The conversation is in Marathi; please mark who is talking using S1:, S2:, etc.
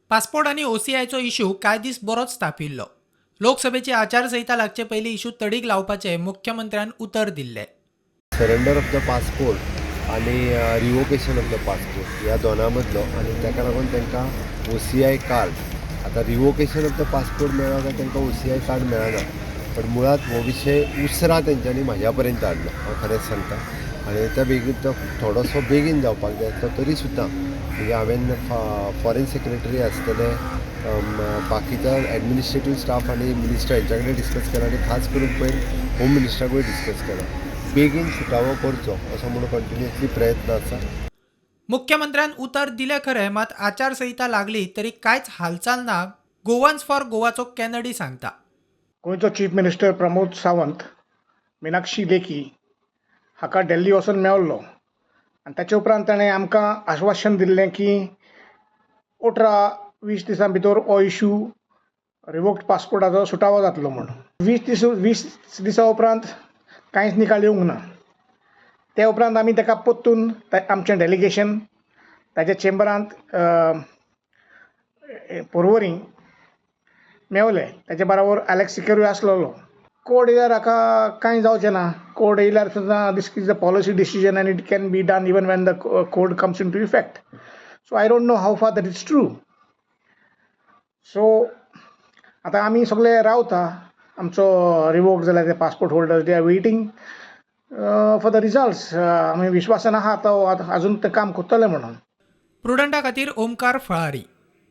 S1: पासपोर्ट आणि ओसीआयचो इश्यू काय दीस बरोच तापिल्लो. लोकसभेची आचारसंहिता लागचे पयलीं इश्यू तडीक लावपाचे मुख्यमंत्र्यान उतर दिल्ले.
S2: सरेंडर ऑफ द पासपोर्ट आणि रिवोकेशन ऑफ द पासपोर्ट ह्या दोनां मदलो आनी ताका लागून तांकां OCI कार्ड आतां रिवोकेशन ऑफ द पासपोर्ट मेळ्ळो काय तांकां OCI कार्ड मेळना. पण मुळात हो विशय उसरा तेंच्यांनी म्हाज्या पर्यंत हाडलो, हांव खरेंच सांगता. आनी त्या बेगीन तो थोडोसो बेगीन जावपाक जाय आसलो तरी सुद्दां म्हणजे हांवें फॉरेन सेक्रेटरी आसतले बाकीच्या एडमिनिस्ट्रेटीव स्टाफ आनी मिनिस्टर हेंच्या कडेन डिस्कस केला आनी खास करून पयर होम मिनिस्टराकूय डिस्कस केला. बेगीन सुटावो करचो असो म्हणून कंटिन्युअसली प्रयत्न आसा.
S1: मुख्यमंत्र्यान उतर दिले खरे, मात आचारसंहिता लागली तरी कांयच हालचाल ना. गोवन्स फॉर गोवाचो कॅनडी सांगता.
S3: गोंयचो चीफ मिनिस्टर प्रमोद सावंत मिनाक्षी लेखी हाका दिल्ली वचून मेळ्ळो आनी ताचे उपरांत ताणें आमकां आश्वासन दिल्लें की 18-20 दिसां भितर हो इश्यू रिवोक्ड पासपोर्टाचो सुटावो जातलो म्हणून. 20 दिसां उपरांत कांयच निकाल येवंक ना. ते उपरांत आमी ताका परतून आमचें डेलिगेशन ताच्या चेंबरांत पर्वरी मेवले. ताचे बरोबर एलेक्स सिक्युरूय आसलेलो. कोर्ट येयल्यार हाका कांय जावचें ना. कोर्ट येयल्यार सुद्दां this is the policy decision and it can be done even when the court comes into effect. So I don't know how far that is true. So आतां आमी सगळे रावता. आमचो रिवोक जाल्यार ते passport holders they are waiting for the results. आमी विश्वासान आहा तो आजून तें काम करतले म्हणून.
S1: प्रुडंटा खातीर ओमकार फळारी.